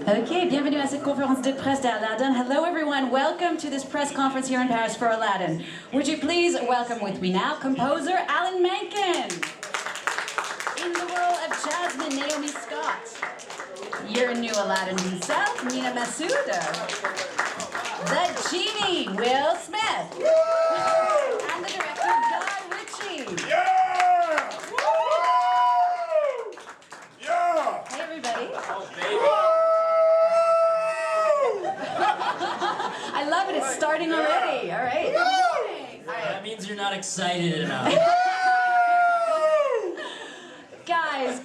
Okay, bienvenue à cette conférence de presse d'Aladdin. Hello everyone, welcome to this press conference here in Paris for Aladdin. Would you please welcome with me now composer Alan Menken. In the role of Jasmine, Naomi Scott. Your new Aladdin himself, Mena Massoud. The genie, Will Smith. And the director, Guy Ritchie. Yeah! Yeah! Hey everybody. I love it, it's starting already. All right. That means you're not excited enough. Guys,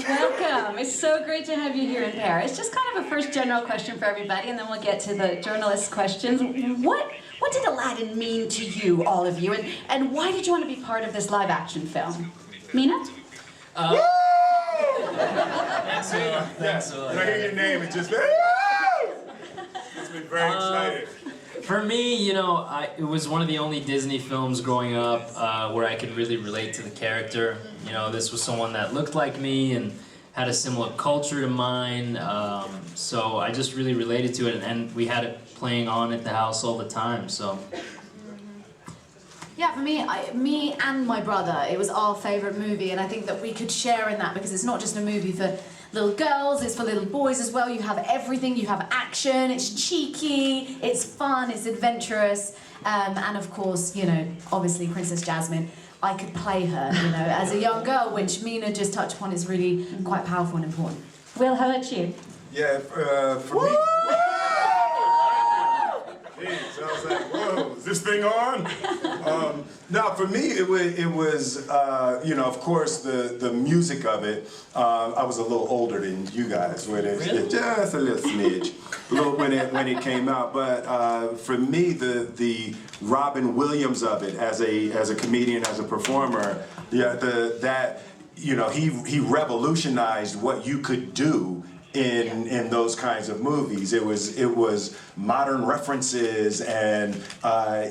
welcome. It's so great to have you here in Paris. Just kind of a first general question for everybody, and then we'll get to the journalist questions. What did Aladdin mean to you, all of you, and why did you want to be part of this live-action film? Mena? Thanks, Will. Thanks, Will. When I hear your name, it just... It's been very exciting. For me, you know, it was one of the only Disney films growing up where I could really relate to the character. You know, this was someone that looked like me and had a similar culture to mine, so I just really related to it, and we had it playing on at the house all the time, so. Yeah, for me, me and my brother, it was our favourite movie, and I think that we could share in that because it's not just a movie for little girls, it's for little boys as well. You have everything, you have action, it's cheeky, it's fun, it's adventurous, and of course, you know, obviously Princess Jasmine, I could play her, you know, as a young girl, which Mena just touched upon is really quite powerful and important. Will, how about you? Yeah, for me... Jeez, I was like, whoa, is this thing on? No, for me, it was you know, of course, the music of it. I was a little older than you guys, with it, really? just a little smidge, when it came out. But for me, the Robin Williams of it, as a comedian, as a performer, yeah, that you know, he revolutionized what you could do in those kinds of movies. It was modern references, and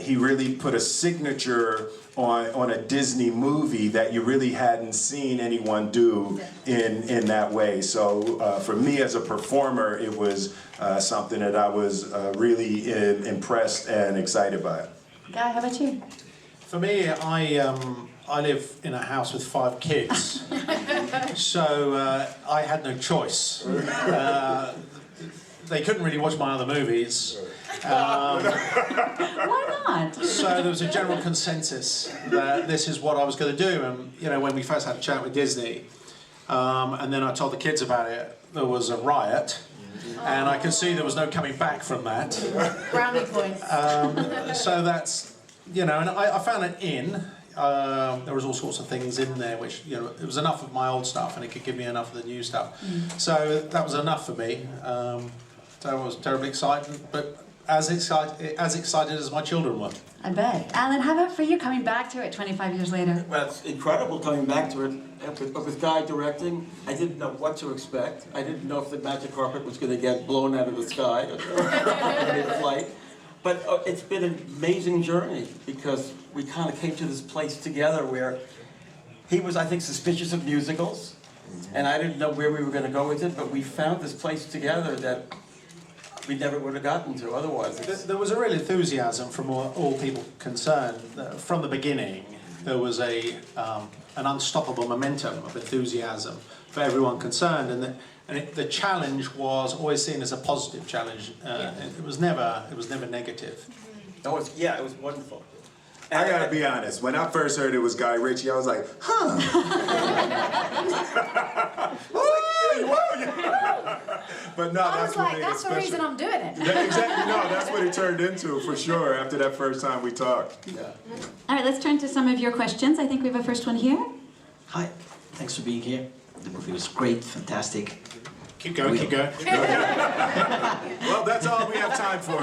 he really put a signature on a Disney movie that you really hadn't seen anyone do in that way. So for me as a performer, it was something that I was really impressed and excited by. Guy, how about you? For me, I live in a house with 5 kids, so I had no choice. They couldn't really watch my other movies. Why not? So there was a general consensus that this is what I was going to do. And you know, when we first had a chat with Disney, and then I told the kids about it, there was a riot. And I could see there was no coming back from that. Brownie points. So that's, you know, and I found it in. There was all sorts of things in there which, you know, it was enough of my old stuff and it could give me enough of the new stuff. So that was enough for me. So I was terribly excited, but as excited as my children were. I bet. Alan, how about for you coming back to it 25 years later? Well, it's incredible coming back to it. With Guy directing, I didn't know what to expect. I didn't know if the magic carpet was going to get blown out of the sky mid-flight. But it's been an amazing journey because we kind of came to this place together where he was, I think, suspicious of musicals, and I didn't know where we were going to go with it, but we found this place together that we never would have gotten to otherwise. There was a real enthusiasm from all people concerned. From the beginning, there was an unstoppable momentum of enthusiasm for everyone concerned, and the challenge was always seen as a positive challenge. It was never negative. No, it was wonderful. I gotta be honest, when I first heard it was Guy Ritchie, I was like, huh. But no, I that's was what like, made it that's the special. reason I'm doing it. Yeah, exactly, no, that's what it turned into, for sure, after that first time we talked. Yeah. All right, let's turn to some of your questions. I think we have a first one here. Hi, thanks for being here. The movie was great, fantastic. Keep going, keep going. Well, that's all we have time for.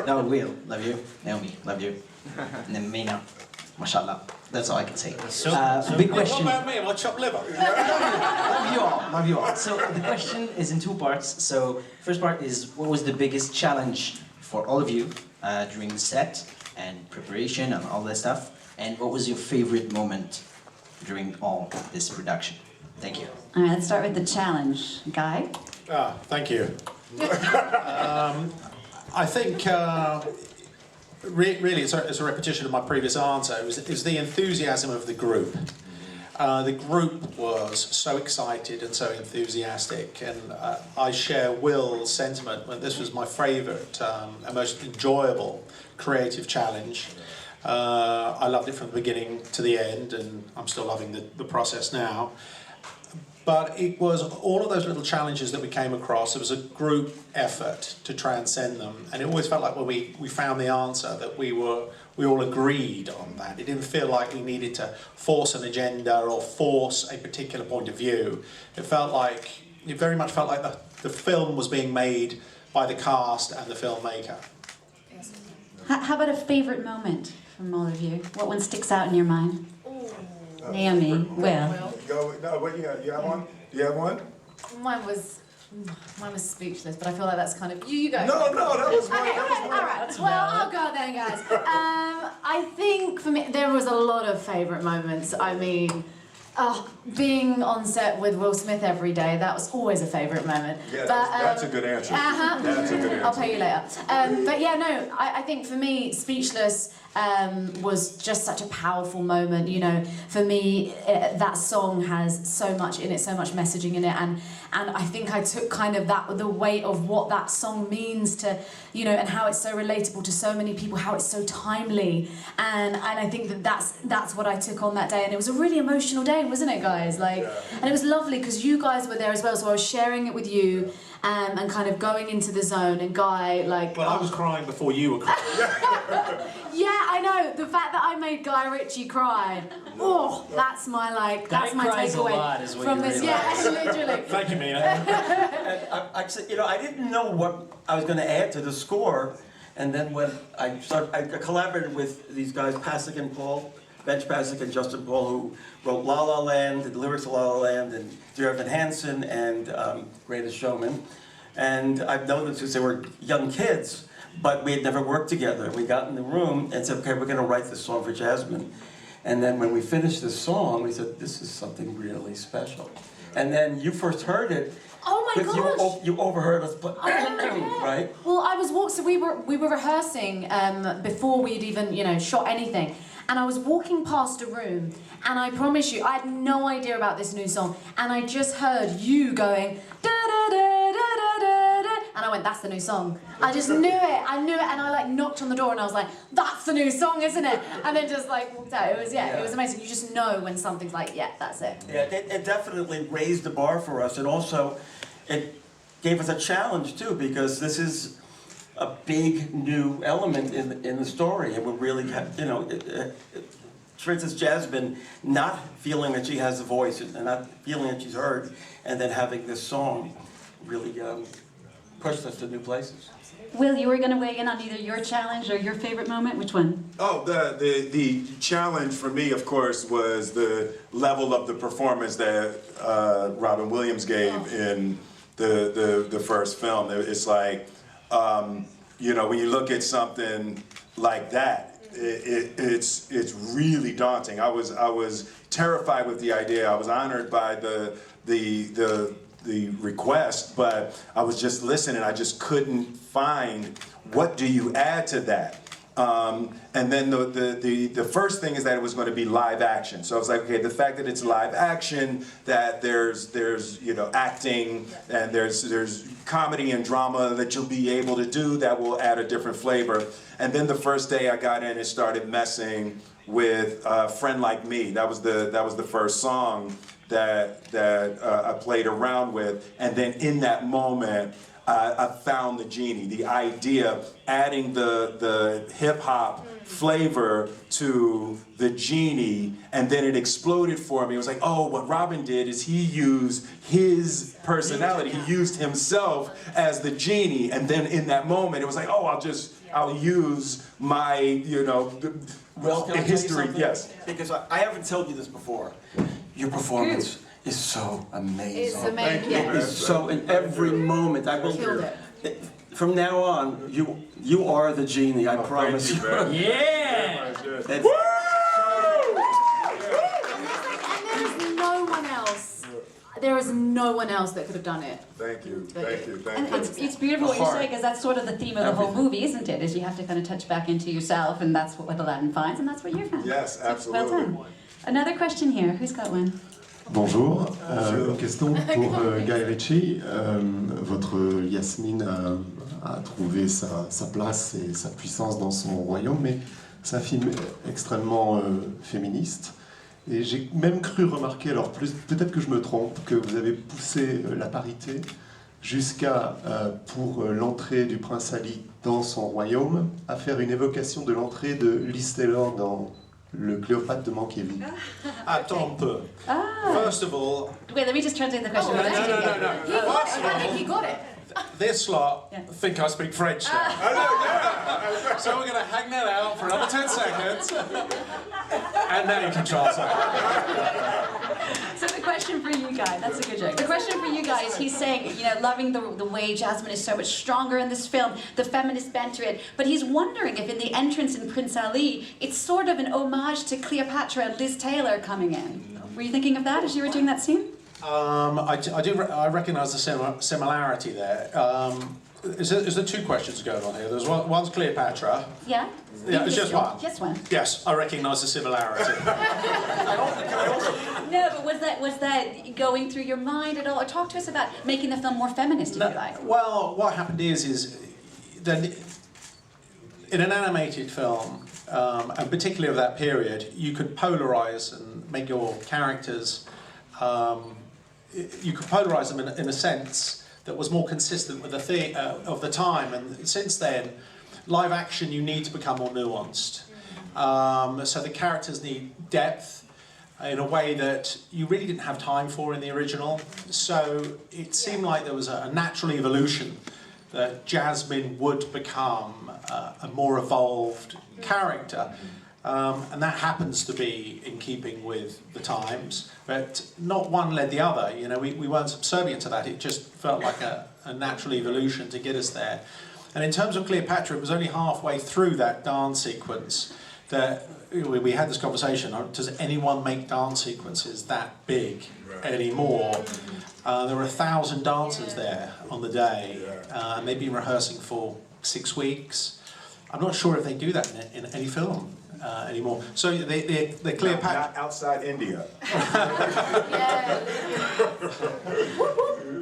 No, Will, love you. Naomi, love you. And then Mena, mashallah. That's all I can say. Big question. What about me? Am I chopped liver? Love you all. So the question is in 2 parts. So first part is, what was the biggest challenge for all of you during the set and preparation and all that stuff? And what was your favorite moment during all this production? Thank you. All right, let's start with the challenge. Guy? Thank you. I think really it's a repetition of my previous answer. It was the enthusiasm of the group. The group was so excited and so enthusiastic, and I share Will's sentiment when this was my favourite and most enjoyable creative challenge. I loved it from the beginning to the end, and I'm still loving the process now. But it was all of those little challenges that we came across. It was a group effort to transcend them, and it always felt like when we found the answer that we all agreed on that. It didn't feel like we needed to force an agenda or force a particular point of view. It very much felt like the film was being made by the cast and the filmmaker. How about a favourite moment from all of you? What one sticks out in your mind? Naomi, Will. What you got? You have one? You have one? Mine was speechless, but I feel like that's kind of you go. No, that was one. Okay, all right. Well, I'll go then, guys. I think for me there was a lot of favourite moments. I mean, being on set with Will Smith every day, that was always a favourite moment. Yeah, that's a good answer. That's a good answer. I'll pay you later. But yeah, no, I think for me, Speechless was just such a powerful moment. You know, for me, that song has so much in it, so much messaging in it, and I think I took kind of the weight of what that song means to, you know, and how it's so relatable to so many people, how it's so timely, and I think that's what I took on that day, and it was a really emotional day, wasn't it, guys? Like, and it was lovely because you guys were there as well, so I was sharing it with you. And kind of going into the zone, and Guy, like... Well, I was crying before you were crying. Yeah, I know. The fact that I made Guy Ritchie cry, that's my, like, that's my takeaway from this. Yeah, literally. Thank you, Mena. I didn't know what I was going to add to the score, and then when I collaborated with these guys, Bench Pasek and Justin Paul, who wrote La La Land, the lyrics of La La Land, and Dear Evan Hansen, and Greatest Showman. And I've known them since they were young kids, but we had never worked together. We got in the room and said, okay, we're going to write this song for Jasmine. And then when we finished this song, we said, this is something really special. And then you first heard it. Oh my gosh! You overheard us, right? Well, I was so we were rehearsing before we'd even shot anything. And I was walking past a room, and I promise you, I had no idea about this new song, and I just heard you going, da da da da da da da, and I went, that's the new song. I just knew it, and I like knocked on the door, and I was like, that's the new song, isn't it? And then just like walked out. It was amazing. You just know when something's like, yeah, that's it. Yeah, it definitely raised the bar for us, and also it gave us a challenge too, because this is a big new element in the story, and we really have, for instance, Jasmine not feeling that she has a voice and not feeling that she's heard, and then having this song really pushed us to new places. Will, you were going to weigh in on either your challenge or your favorite moment. Which one? Oh, the challenge for me, of course, was the level of the performance that Robin Williams gave in the first film. It's like, when you look at something like that, it's really daunting. I was terrified with the idea. I was honored by the request, but I was just listening. I just couldn't find what do you add to that. And then the first thing is that it was going to be live action. So I was like, okay, the fact that it's live action, that there's acting, and there's comedy and drama that you'll be able to do that will add a different flavor. And then the first day I got in and started messing with Friend Like Me. That was the first song that I played around with, and then in that moment I found the genie, the idea, adding the hip-hop flavor to the genie, and then it exploded for me. It was like, oh, what Robin did is he used his personality, he used himself as the genie, and then in that moment it was like, oh, I'll use my, Well, can I tell you history, something? yes. Because I haven't told you this before. Your performance is so amazing. It's amazing. Yeah. It's so in every moment. I will. Killed it. From now on, you are the genie. I promise you. Yeah! And there's no one else there is no one else that could have done it. Thank you, thank you, And thank you. it's beautiful what you're saying, because that's sort of the theme of the whole movie, isn't it? Is you have to kind of touch back into yourself, and that's what Aladdin finds, and that's what you found. Yes, So, absolutely. Well done. Another question here. Who's got one? Bonjour, une question pour Guy Ritchie. Votre Yasmine a trouvé sa place et sa puissance dans son royaume, mais c'est un film extrêmement féministe. Et j'ai même cru remarquer, alors peut-être que je me trompe, que vous avez poussé la parité jusqu'à, pour l'entrée du prince Ali dans son royaume, à faire une évocation de l'entrée de Liz Taylor dans le Cléopâtre de Mankiewicz. Attends un peu. First of all, Wait, let me just translate the question. no. He got it. I think he got it. This lot think I speak French now. So we're going to hang that out for another 10 seconds. And now you can translate. So the question for you guys, that's a good joke. The question for you guys, he's saying, you know, loving the way Jasmine is so much stronger in this film, the feminist bent to it, but he's wondering if in the entrance in Prince Ali, it's sort of an homage to Cleopatra and Liz Taylor coming in. Were you thinking of that as you were doing that scene? I recognise the similarity there. Is there two questions going on here? There's one's Cleopatra. Yeah? Yeah, it's just one. Just one. Yes, I recognise the similarity. No, but was that going through your mind at all? Or talk to us about making the film more feminist, if you like. Well, what happened is that in an animated film, and particularly of that period, you could polarise and make your characters. You could polarise them in a sense that was more consistent with the of the time, and since then, live action you need to become more nuanced. So the characters need depth in a way that you really didn't have time for in the original. So it seemed like there was a natural evolution that Jasmine would become a more evolved character. And that happens to be in keeping with the times, but not one led the other. You know, we weren't subservient to that. It just felt like a natural evolution to get us there. And in terms of Cleopatra, it was only halfway through that dance sequence that we had this conversation. Does anyone make dance sequences that big anymore? There were 1,000 dancers there on the day, and they'd been rehearsing for 6 weeks. I'm not sure if they do that in any film. Anymore. So the Cleopatra... Not outside India.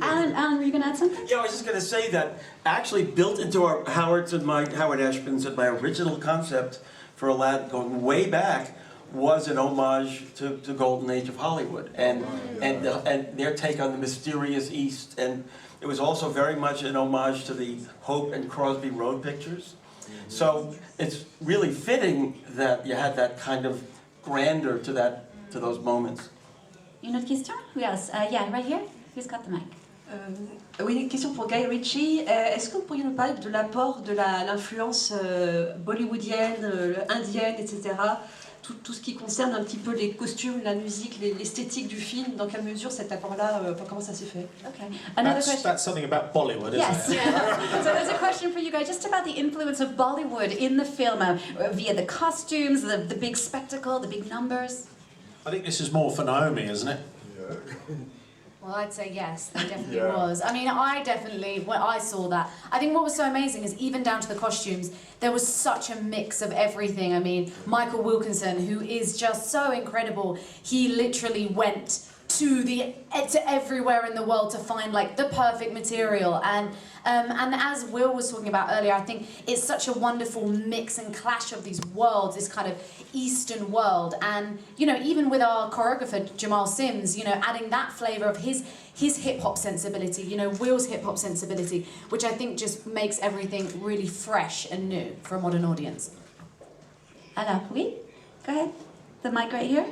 Alan, were you going to add something? Yeah, I was just going to say that actually built into Howard Ashman's and my original concept for Aladdin going way back was an homage to the golden age of Hollywood and their take on the mysterious East, and it was also very much an homage to the Hope and Crosby Road pictures. So it's really fitting that you had that kind of grandeur to those moments. Une autre question? Who else? Yeah, right here. Who's got the mic? Oui, une question pour Guy Ritchie. Est-ce que vous pourriez nous parler de l'apport de l'influence bollywoodienne, indienne, etc. Tout ce qui concerne un petit peu les costumes, la musique, l'esthétique du film, dans quelle mesure cet apport-là, comment ça s'est fait? Okay. Another question. That's something about Bollywood, isn't Yes. it? So there's a question for you guys, just about the influence of Bollywood in the film, via the costumes, the big spectacle, the big numbers. I think this is more for Naomi, isn't it? Well, I'd say yes, there definitely was. I mean, when I saw that, I think what was so amazing is even down to the costumes, there was such a mix of everything. I mean, Michael Wilkinson, who is just so incredible, he literally went to everywhere in the world to find like the perfect material, and as Will was talking about earlier, I think it's such a wonderful mix and clash of these worlds, this kind of Eastern world, and you know, even with our choreographer Jamal Sims, you know, adding that flavour of his hip hop sensibility, you know, Will's hip hop sensibility, which I think just makes everything really fresh and new for a modern audience. Alors, oui? Go ahead. The mic right here.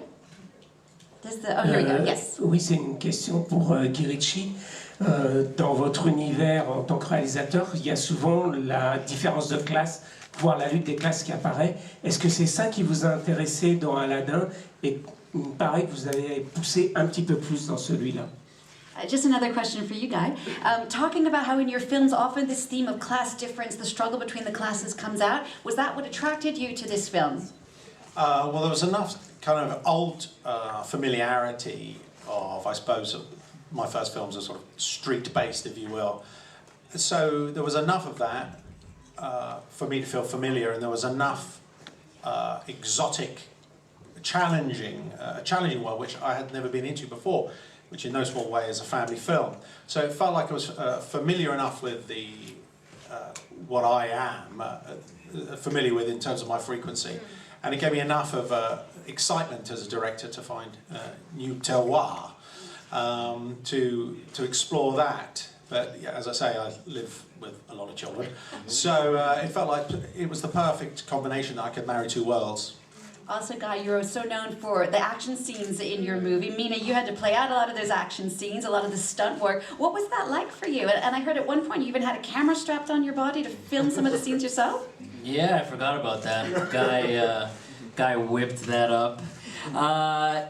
Oh, here we go. Yes. Oui, c'est une question pour Guy Ritchie. Dans votre univers en tant que réalisateur, il y a souvent la différence de classe, voire la lutte des classes qui apparaît. Est-ce que c'est ça qui vous a intéressé dans Aladdin et il me paraît que vous avez poussé un petit peu plus dans celui-là? Just another question for you, Guy. Talking about how in your films often this theme of class difference, the struggle between the classes comes out, was that what attracted you to this film? Well, there was enough kind of old familiarity of, I suppose, my first films are sort of street-based, if you will. So there was enough of that for me to feel familiar, and there was enough exotic, challenging world which I had never been into before, which in no small way is a family film. So it felt like I was familiar enough with the what I am familiar with in terms of my frequency, and it gave me enough of excitement as a director to find new terroir to explore that. But yeah, as I say, I live with a lot of children, so it felt like it was the perfect combination that I could marry two worlds. Also, Guy, you're so known for the action scenes in your movie. Mena, you had to play out a lot of those action scenes, a lot of the stunt work. What was that like for you? And I heard at one point you even had a camera strapped on your body to film some of the scenes yourself? Yeah, I forgot about that. Guy whipped that up.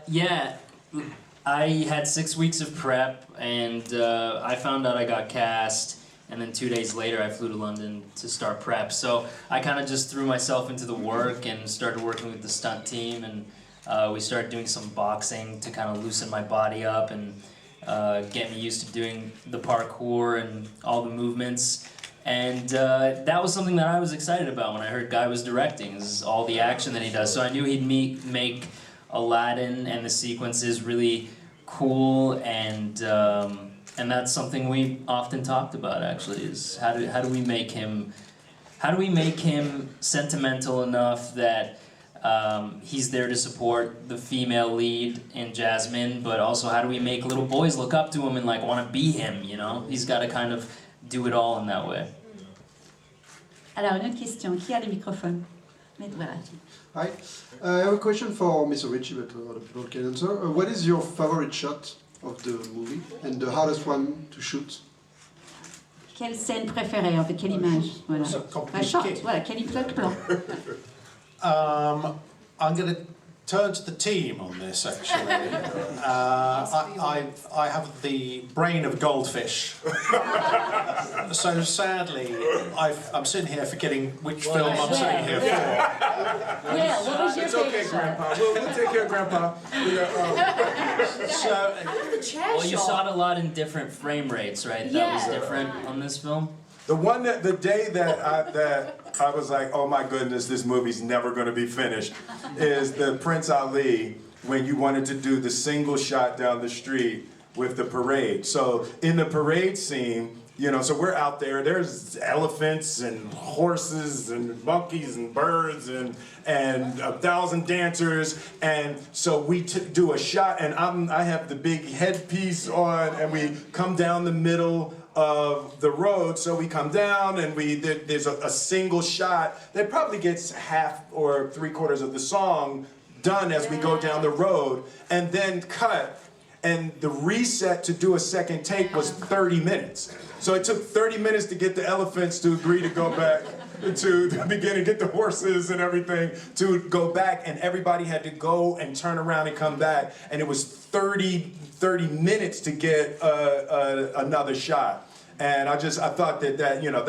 Yeah, I had 6 weeks of prep, and I found out I got cast, and then 2 days later I flew to London to start prep. So I kind of just threw myself into the work and started working with the stunt team, and we started doing some boxing to kind of loosen my body up and get me used to doing the parkour and all the movements. And that was something that I was excited about when I heard Guy was directing, is all the action that he does. So I knew he'd make Aladdin and the sequences really cool, and that's something we often talked about, actually, is how do we make him sentimental enough that he's there to support the female lead in Jasmine, but also how do we make little boys look up to him and like want to be him, you know? He's got to kind of do it all in that way. Alors, une autre question. Qui a le microphone? Mais voilà. Hi. I have a question for Mr. Ritchie, but other people can answer. What is your favorite shot of the movie and the hardest one to shoot? Quelle scène préférée, en fait? Quelle image? Voilà. Un shot, voilà. Quel plan? I'm going to turn to the team on this, actually. I have the brain of goldfish. So sadly, I'm sitting here forgetting which film I'm sitting here for. Yeah, what was your It's okay, favorite Grandpa. We'll take care of Grandpa. So, The chair Well, you shot. saw it a lot in different frame rates, right? That was different on this film? The day that I was like, oh my goodness, this movie's never going to be finished, is the Prince Ali, when you wanted to do the single shot down the street with the parade. So in the parade scene, you know, so we're out there, there's elephants and horses and monkeys and birds and 1,000 dancers, and so we do a shot, and I have the big headpiece on, and we come down the middle of the road. So we come down, and there's a single shot that probably gets half or 3/4 of the song done as we go down the road, and then cut. And the reset to do a second take was 30 minutes. So it took 30 minutes to get the elephants to agree to go back to the beginning, get the horses and everything to go back, and everybody had to go and turn around and come back, and it was 30 minutes to get another shot. And I thought that you know,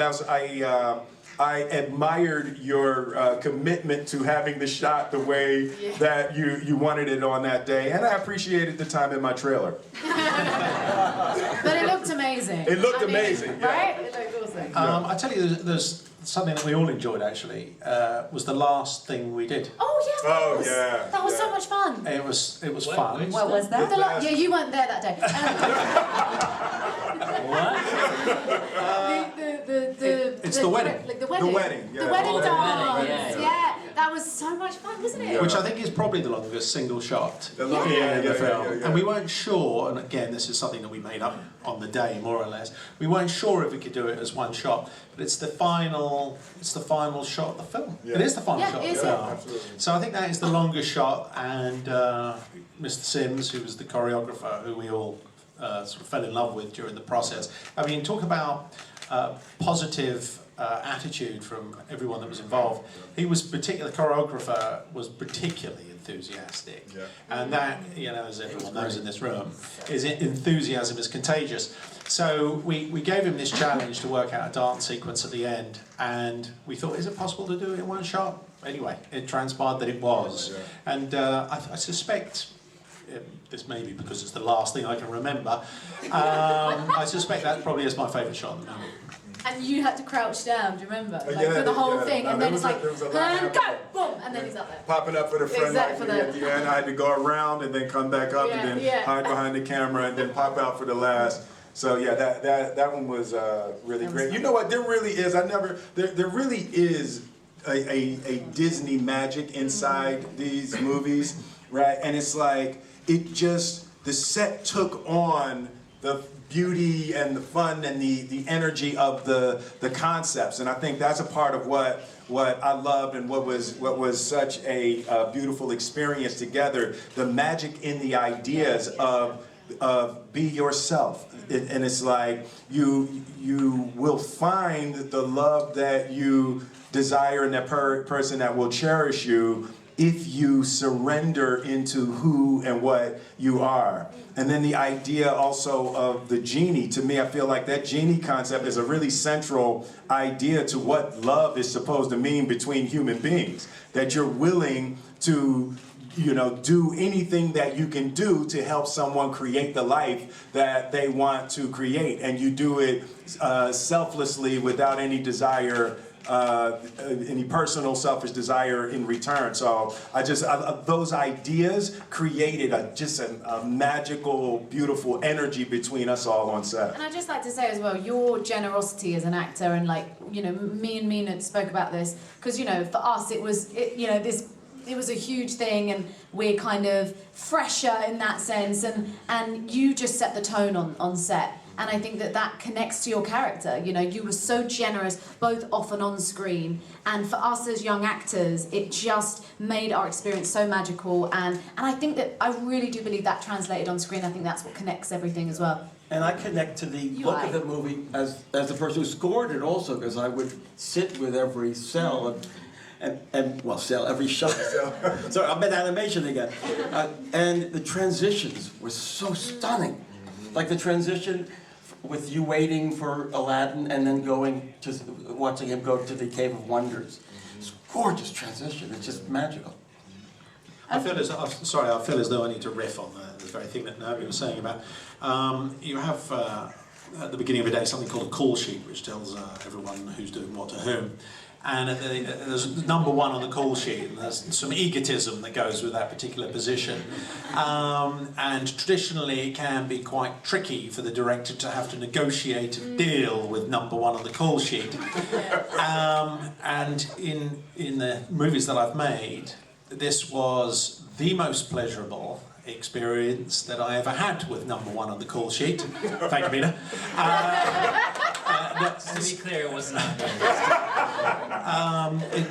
I admired your commitment to having the shot the way that you wanted it on that day, and I appreciated the time in my trailer. But it looked amazing. It looked amazing, yeah. Right? It looked awesome. I tell you, there's something that we all enjoyed, actually, was the last thing we did. Oh, yes, that was so much fun. It was fun. What was that? Yeah, you weren't there that day. What? It's the wedding. Like the wedding. The wedding, yeah. The wedding Oh, the dance. wedding, yeah. That was so much fun, wasn't it? Which I think is probably the longest single shot in Yeah, the film. yeah. And we weren't sure, and again, this is something that we made up on the day, more or less. We weren't sure if we could do it as one shot, but it's the final shot of the film. Yeah. It is the final shot it of is, the yeah. film. Absolutely. So I think that is the longest shot, and Mr. Sims, who was the choreographer, who we all sort of fell in love with during the process. I mean, talk about positive attitude from everyone that was involved. The choreographer was particularly enthusiastic, and that, you know, as everyone knows in this room, enthusiasm is contagious. So we gave him this challenge to work out a dance sequence at the end, and we thought, is it possible to do it in one shot? Anyway, it transpired that it was, and I suspect this may be because it's the last thing I can remember. I suspect that probably is my favourite shot at the moment. And you had to crouch down, do you remember? Like Yeah, for the whole yeah. thing, No, and there then was it's a- like, there was a lot and go, happening. boom, and then he's up there. Popping up for the friend Exactly, like me at the end. I had to go around and then come back up and then hide behind the camera and then pop out for the last. So yeah, that one was really great. You know what? There really is. There really is a Disney magic inside these movies, right? And it's like the set took on the beauty and the fun and the energy of the concepts, and I think that's a part of what I loved and what was such a beautiful experience together. The magic in the ideas of be yourself, and it's like you will find the love that you desire in that person that will cherish you if you surrender into who and what you are. And then the idea also of the genie, to me, I feel like that genie concept is a really central idea to what love is supposed to mean between human beings. That you're willing to, do anything that you can do to help someone create the life that they want to create. And you do it selflessly without any desire, any personal selfish desire in return. So those ideas created a magical, beautiful energy between us all on set. And I'd just like to say as well, your generosity as an actor, and me and Mena spoke about this, because for us it was a huge thing, and we're kind of fresher in that sense, and you just set the tone on set. And I think that connects to your character. You were so generous, both off and on screen. And for us as young actors, it just made our experience so magical. And I think that I really do believe that translated on screen. I think that's what connects everything as well. And I connect to the look of the movie as the person who scored it also, because I would sit with every cell and every shot. Sorry, I'm in animation again. And the transitions were so stunning. Like the transition with you waiting for Aladdin and then watching him go to the Cave of Wonders. It's a gorgeous transition. It's just magical. I feel as though I need to riff on the very thing that Naomi was saying about. You have at the beginning of a day something called a call sheet, which tells everyone who's doing what to whom. And there's number one on the call sheet, and there's some egotism that goes with that particular position. And traditionally it can be quite tricky for the director to have to negotiate a deal with number one on the call sheet. And in the movies that I've made, this was the most pleasurable experience that I ever had with number one on the call sheet. Thank you, Mena. To be clear, it was not me.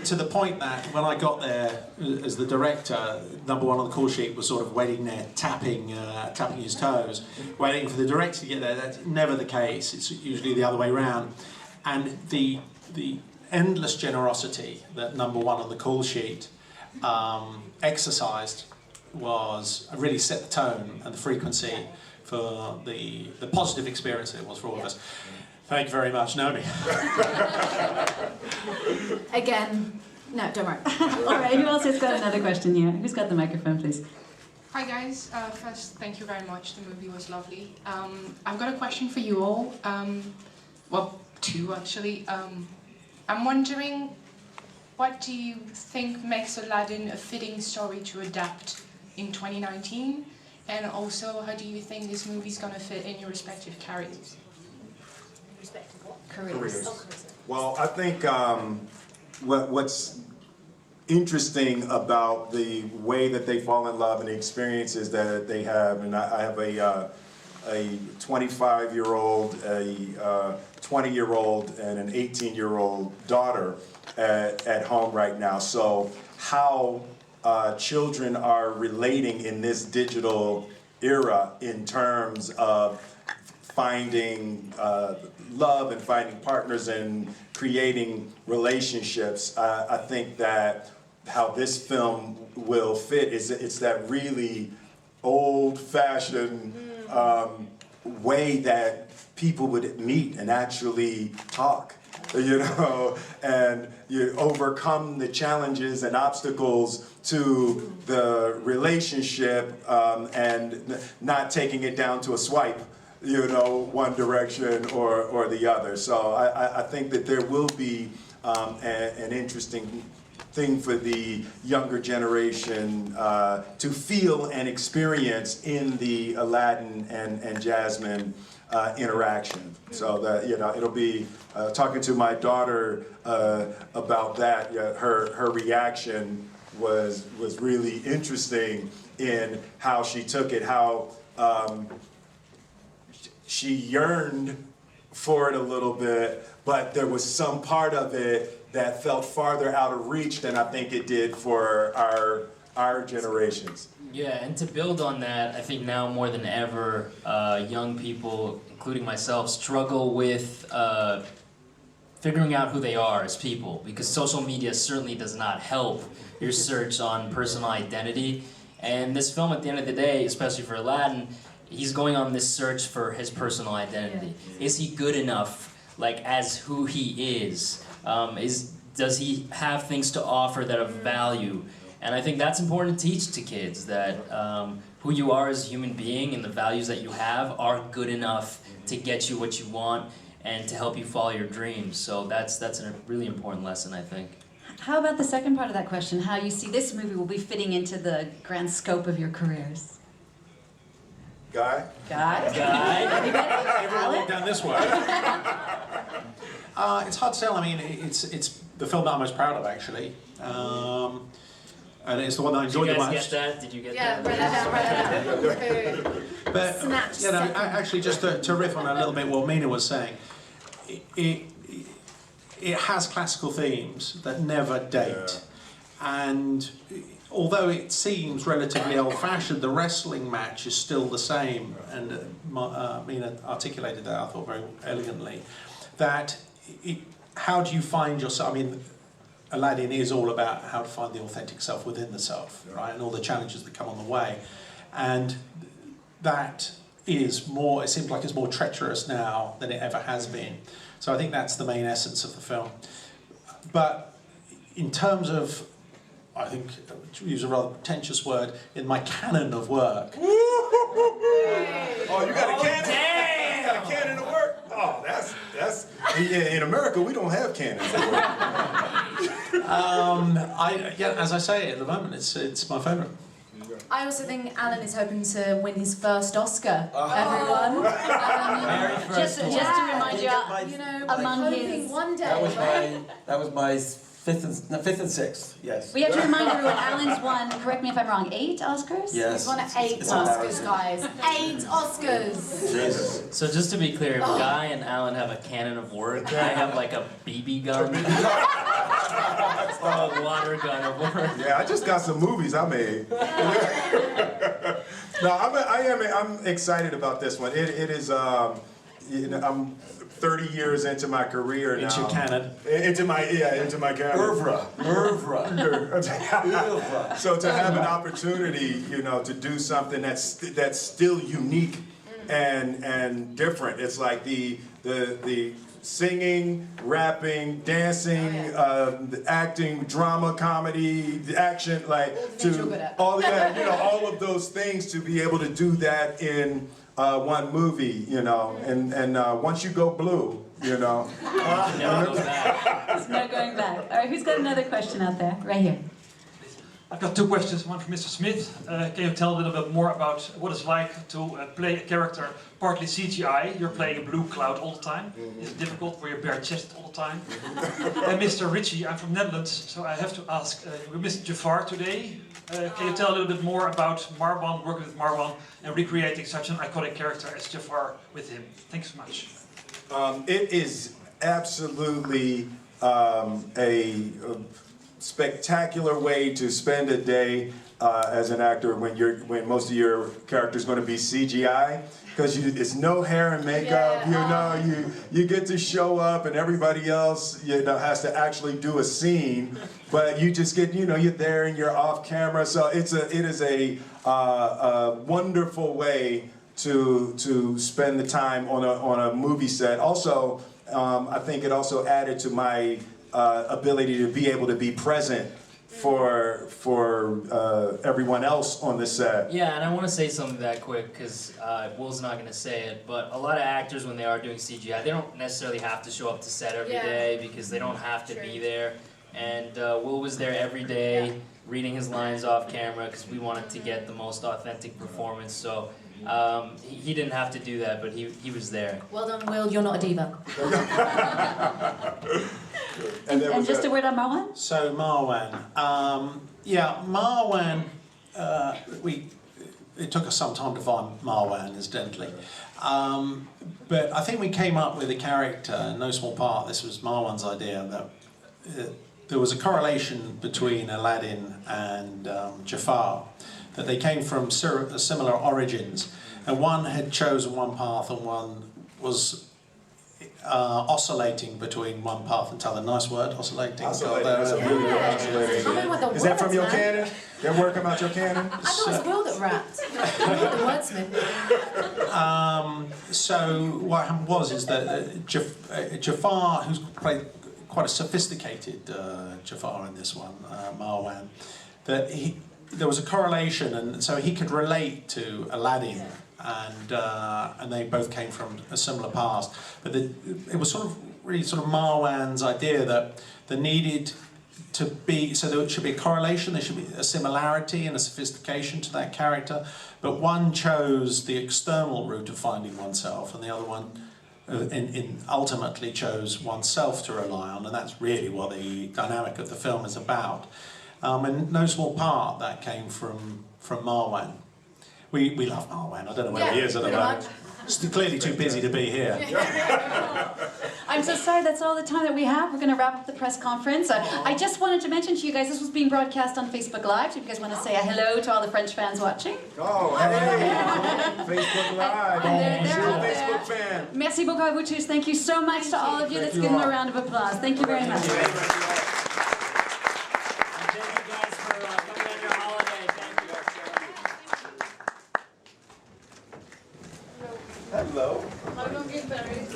To the point that when I got there as the director, number one on the call sheet was sort of waiting there, tapping his toes, waiting for the director to get there. That's never the case. It's usually the other way around. And the endless generosity that number one on the call sheet exercised really set the tone and the frequency for the positive experience it was for all of us. Thank you very much, Naomi. Again, no, don't worry. All right, who else has got another question here? Who's got the microphone, please? Hi guys, first thank you very much, the movie was lovely. I've got a question for you all, well, two actually. I'm wondering, what do you think makes Aladdin a fitting story to adapt in 2019? And also, how do you think this movie's gonna fit in your respective careers? Careers. Well, I think what's interesting about the way that they fall in love and the experiences that they have, and I have a 25-year-old, a 20-year-old, and an 18-year-old daughter at home right now. So how children are relating in this digital era in terms of finding love and finding partners and creating relationships. I think that how this film will fit is it's that really old-fashioned way that people would meet and actually talk you know, and you overcome the challenges and obstacles to the relationship and not taking it down to a swipe, you know, one direction or the other. So I think that there will be an interesting thing for the younger generation to feel and experience in the Aladdin and Jasmine interaction. So that, you know, it'll be talking to my daughter about that. Her reaction was really interesting in how she took it, how she yearned for it a little bit, but there was some part of it that felt farther out of reach than I think it did for our generations. Yeah, and to build on that, I think now more than ever, young people, including myself, struggle with figuring out who they are as people, because social media certainly does not help your search on personal identity. And this film, at the end of the day, especially for Aladdin, he's going on this search for his personal identity. Yeah. Is he good enough, like, as who he is? Does he have things to offer that have value? And I think that's important to teach to kids, that who you are as a human being and the values that you have are good enough to get you what you want and to help you follow your dreams. So that's a really important lesson, I think. How about the second part of that question? How you see this movie will be fitting into the grand scope of your careers? Guy? Everyone down this way. It's hard to tell. I mean, it's the film that I'm most proud of, actually. And it's the one that I enjoyed the most. Did you guys get that? Did you get that? Yeah, write that down. But, Snatch you know, second. actually, just to riff on a little bit what Mena was saying, it has classical themes that never date. And although it seems relatively old-fashioned, the wrestling match is still the same. And Mena articulated that, I thought, very elegantly. That how do you find yourself? I mean, Aladdin is all about how to find the authentic self within the self, right? And all the challenges that come on the way. And that is more, it seems like it's more treacherous now than it ever has been. So I think that's the main essence of the film. But in terms of, I think, to use a rather pretentious word, in my canon of work. Oh, you got a canon? Damn! You got a canon of work? Oh, that's in America, we don't have canons of work. As I say, at the moment, it's my favourite. I also think Alan is hoping to win his first Oscar, everyone. Just to remind you, among his... one day, That was my fifth and sixth, yes. We have to remind everyone, Alan's won, correct me if I'm wrong, 8 Oscars? Yes. He's won 8 Oscars, guys. 8 Oscars! Jesus. So just to be clear, if Guy and Alan have a cannon of work, I have like a BB gun. A water gun of work. Yeah, I just got some movies I made. No, I'm excited about this one. It is, you know, I'm 30 years into my career now. Into your canon. Into my canon. Oeuvre. So to have an opportunity, you know, to do something that's still unique and different. It's like the singing, rapping, dancing, acting, drama, comedy, action, like all of those things, to be able to do that in one movie, you know, and once you go blue, you know. Never goes back. It's no going back. All right, who's got another question out there? Right here. I've got 2 questions, one for Mr. Smith. Can you tell a little bit more about what it's like to play a character partly CGI? You're playing a blue cloud all the time. Is it difficult for your bare chest all the time? And Mr. Ritchie, I'm from Netherlands, so I have to ask, we missed Jafar today. Can you tell a little bit more about Marwan, working with Marwan, and recreating such an iconic character as Jafar with him? Thanks so much. It is absolutely a spectacular way to spend a day as an actor when most of your character is going to be CGI, because it's no hair and makeup. You know, you get to show up, and everybody else, you know, has to actually do a scene, but you just get, you know, you're there and you're off camera. So it is a wonderful way to spend the time on a movie set. Also, I think it also added to my ability to be able to be present for everyone else on the set. Yeah, and I want to say something that quick because Will's not going to say it, but a lot of actors, when they are doing CGI, they don't necessarily have to show up to set every day because they don't have to be there. And Will was there every day, reading his lines off camera because we wanted to get the most authentic performance. So he didn't have to do that, but he was there. Well done, Will. You're not a diva. And just a word on Marwan? So Marwan, yeah, Marwan. It took us some time to find Marwan, incidentally, but I think we came up with a character. In no small part, this was Marwan's idea. That there was a correlation between Aladdin and Jafar, that they came from similar origins, and one had chosen one path and one was oscillating between one path and t'other. Nice word, oscillating. Oscillating. That's a really good oscillating. Is that from your canon? They're working out your canon? I thought it was Will that rapped. The wordsmith. So what happened was that Jafar, who's played quite a sophisticated Jafar in this one, Marwan, that there was a correlation, and so he could relate to Aladdin, and they both came from a similar past. But it was really Marwan's idea that there needed to be, so there should be a correlation, there should be a similarity and a sophistication to that character, but one chose the external route of finding oneself, and the other one ultimately chose oneself to rely on, and that's really what the dynamic of the film is about. In no small part, that came from Marwan. We love Marwan. I don't know where he is at the moment. He's clearly too busy to be here. I'm so sorry, that's all the time that we have. We're going to wrap up the press conference. I just wanted to mention to you guys, this was being broadcast on Facebook Live. So if you guys want to say a hello to all the French fans watching. Oh, hey! Facebook Live. Facebook fan. Merci beaucoup à vous tous. Thank you so much to all of you. Let's give them a round of applause. Thank you very much. Hello. How long get married?